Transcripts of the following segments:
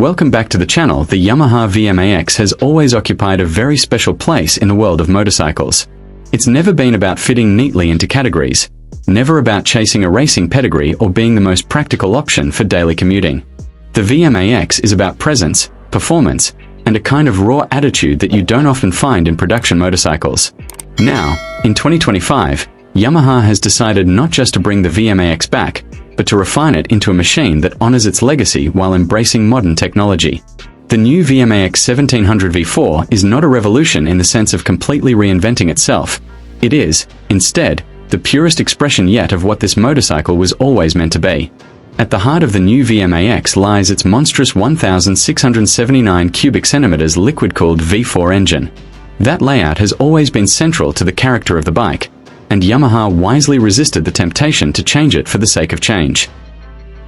Welcome back to the channel. The Yamaha VMAX has always occupied a very special place in the world of motorcycles. It's never been about fitting neatly into categories, never about chasing a racing pedigree or being the most practical option for daily commuting. The VMAX is about presence, performance, and a kind of raw attitude that you don't often find in production motorcycles. Now, in 2025, Yamaha has decided not just to bring the VMAX back, but to refine it into a machine that honors its legacy while embracing modern technology. The new VMAX 1700 V4 is not a revolution in the sense of completely reinventing itself. It is, instead, the purest expression yet of what this motorcycle was always meant to be. At the heart of the new VMAX lies its monstrous 1,679 cubic centimeters liquid-cooled V4 engine. That layout has always been central to the character of the bike, and Yamaha wisely resisted the temptation to change it for the sake of change.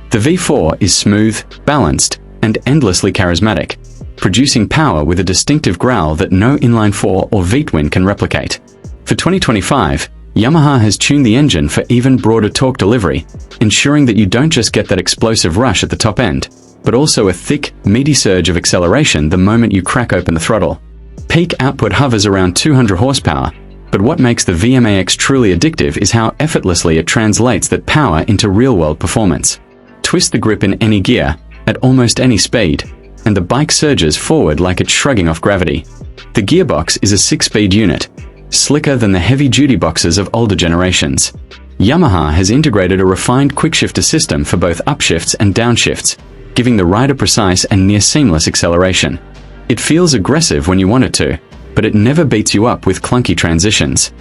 The V4 is smooth, balanced, and endlessly charismatic, producing power with a distinctive growl that no inline-4 or V-twin can replicate. For 2025, Yamaha has tuned the engine for even broader torque delivery, ensuring that you don't just get that explosive rush at the top end, but also a thick, meaty surge of acceleration the moment you crack open the throttle. Peak output hovers around 200 horsepower, but what makes the VMAX truly addictive is how effortlessly it translates that power into real-world performance. Twist the grip in any gear, at almost any speed, and the bike surges forward like it's shrugging off gravity. The gearbox is a 6-speed unit, slicker than the heavy-duty boxes of older generations. Yamaha has integrated a refined quickshifter system for both upshifts and downshifts, giving the rider precise and near-seamless acceleration. It feels aggressive when you want it to, but it never beats you up with clunky transitions.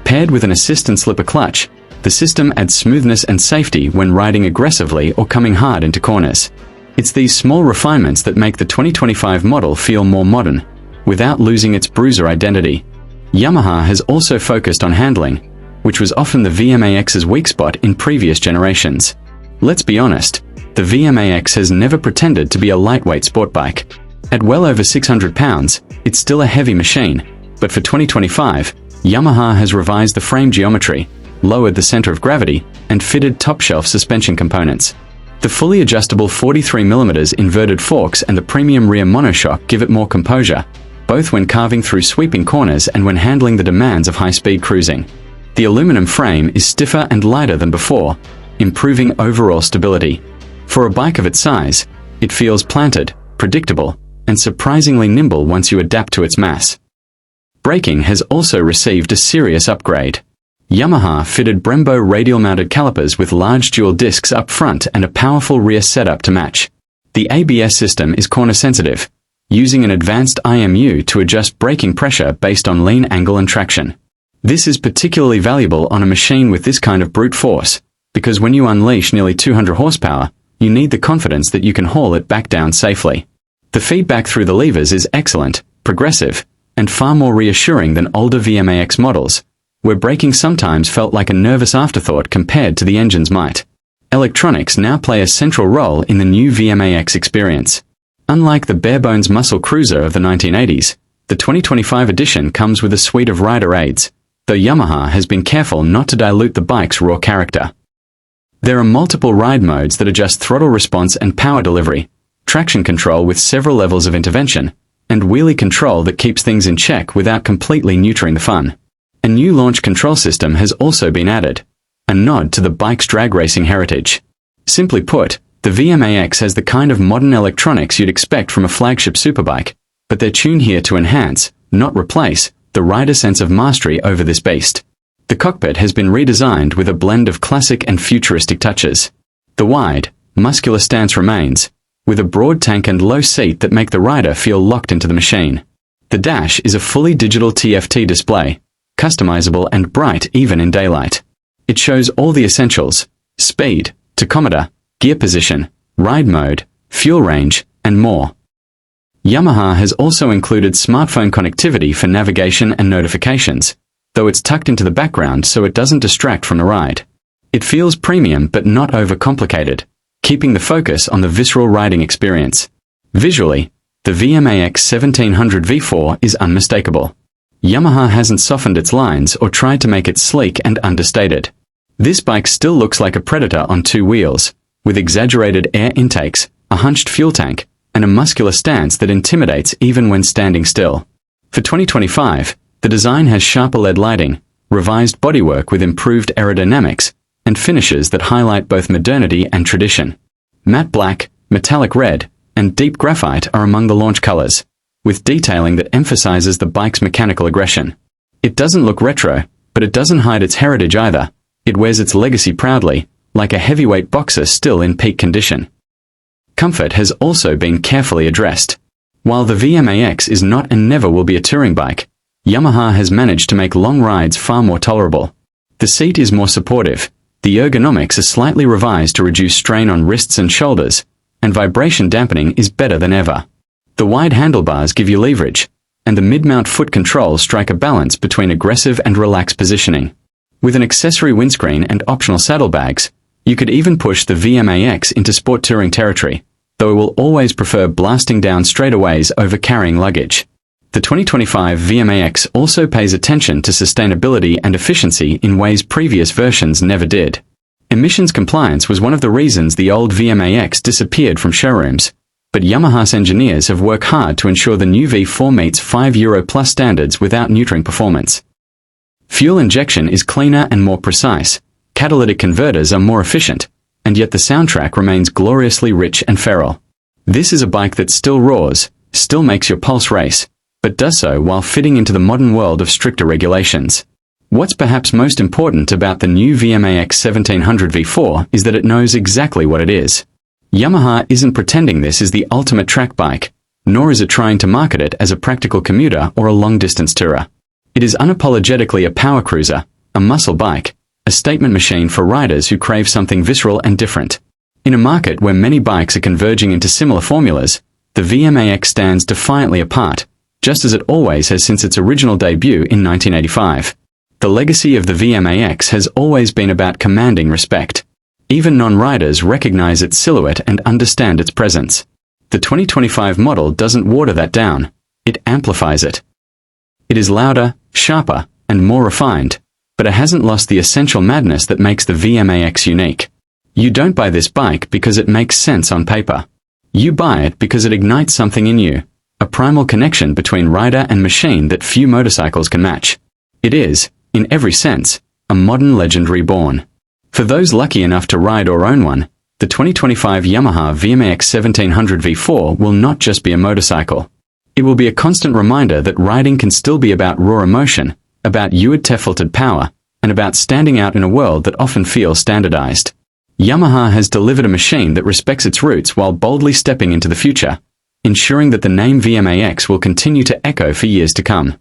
Paired with an assist and slipper clutch, the system adds smoothness and safety when riding aggressively or coming hard into corners. It's these small refinements that make the 2025 model feel more modern, without losing its bruiser identity. Yamaha has also focused on handling, which was often the VMAX's weak spot in previous generations. Let's be honest, the VMAX has never pretended to be a lightweight sport bike. At well over 600 pounds, it's still a heavy machine, but for 2025, Yamaha has revised the frame geometry, lowered the center of gravity, and fitted top-shelf suspension components. The fully adjustable 43mm inverted forks and the premium rear monoshock give it more composure, both when carving through sweeping corners and when handling the demands of high-speed cruising. The aluminum frame is stiffer and lighter than before, improving overall stability. For a bike of its size, it feels planted, predictable, and surprisingly nimble once you adapt to its mass. Braking has also received a serious upgrade. Yamaha fitted Brembo radial-mounted calipers with large dual discs up front and a powerful rear setup to match. The ABS system is corner-sensitive, using an advanced IMU to adjust braking pressure based on lean angle and traction. This is particularly valuable on a machine with this kind of brute force, because when you unleash nearly 200 horsepower, you need the confidence that you can haul it back down safely. The feedback through the levers is excellent, progressive, and far more reassuring than older VMAX models, where braking sometimes felt like a nervous afterthought compared to the engine's might. Electronics now play a central role in the new VMAX experience. Unlike the bare-bones muscle cruiser of the 1980s, the 2025 edition comes with a suite of rider aids, though Yamaha has been careful not to dilute the bike's raw character. There are multiple ride modes that adjust throttle response and power delivery, traction control with several levels of intervention, and wheelie control that keeps things in check without completely neutering the fun. A new launch control system has also been added, a nod to the bike's drag racing heritage. Simply put, the VMAX has the kind of modern electronics you'd expect from a flagship superbike, but they're tuned here to enhance, not replace, the rider's sense of mastery over this beast. The cockpit has been redesigned with a blend of classic and futuristic touches. The wide, muscular stance remains, with a broad tank and low seat that make the rider feel locked into the machine. The dash is a fully digital TFT display, customizable and bright even in daylight. It shows all the essentials: speed, tachometer, gear position, ride mode, fuel range, and more. Yamaha has also included smartphone connectivity for navigation and notifications, though it's tucked into the background so it doesn't distract from the ride. It feels premium but not overcomplicated, keeping the focus on the visceral riding experience. Visually, the VMAX 1700 V4 is unmistakable. Yamaha hasn't softened its lines or tried to make it sleek and understated. This bike still looks like a predator on two wheels, with exaggerated air intakes, a hunched fuel tank, and a muscular stance that intimidates even when standing still. For 2025, the design has sharper LED lighting, revised bodywork with improved aerodynamics, and finishes that highlight both modernity and tradition. Matte black, metallic red, and deep graphite are among the launch colors, with detailing that emphasizes the bike's mechanical aggression. It doesn't look retro, but it doesn't hide its heritage either. It wears its legacy proudly, like a heavyweight boxer still in peak condition. Comfort has also been carefully addressed. While the VMAX is not and never will be a touring bike, Yamaha has managed to make long rides far more tolerable. The seat is more supportive, the ergonomics are slightly revised to reduce strain on wrists and shoulders, and vibration dampening is better than ever. The wide handlebars give you leverage, and the mid-mount foot controls strike a balance between aggressive and relaxed positioning. With an accessory windscreen and optional saddlebags, you could even push the VMAX into sport touring territory, though it will always prefer blasting down straightaways over carrying luggage. The 2025 VMAX also pays attention to sustainability and efficiency in ways previous versions never did. Emissions compliance was one of the reasons the old VMAX disappeared from showrooms, but Yamaha's engineers have worked hard to ensure the new V4 meets 5 Euro Plus standards without neutering performance. Fuel injection is cleaner and more precise, catalytic converters are more efficient, and yet the soundtrack remains gloriously rich and feral. This is a bike that still roars, still makes your pulse race, but does so while fitting into the modern world of stricter regulations. What's perhaps most important about the new VMAX 1700 V4 is that it knows exactly what it is. Yamaha isn't pretending this is the ultimate track bike, nor is it trying to market it as a practical commuter or a long-distance tourer. It is unapologetically a power cruiser, a muscle bike, a statement machine for riders who crave something visceral and different. In a market where many bikes are converging into similar formulas, the VMAX stands defiantly apart, just as it always has since its original debut in 1985. The legacy of the VMAX has always been about commanding respect. Even non-riders recognize its silhouette and understand its presence. The 2025 model doesn't water that down, it amplifies it. It is louder, sharper, and more refined, but it hasn't lost the essential madness that makes the VMAX unique. You don't buy this bike because it makes sense on paper. You buy it because it ignites something in you, a primal connection between rider and machine that few motorcycles can match. It is, in every sense, a modern legend reborn. For those lucky enough to ride or own one, the 2025 Yamaha VMAX 1700 V4 will not just be a motorcycle. It will be a constant reminder that riding can still be about raw emotion, about Uid-Teflted power, and about standing out in a world that often feels standardized. Yamaha has delivered a machine that respects its roots while boldly stepping into the future, ensuring that the name VMAX will continue to echo for years to come.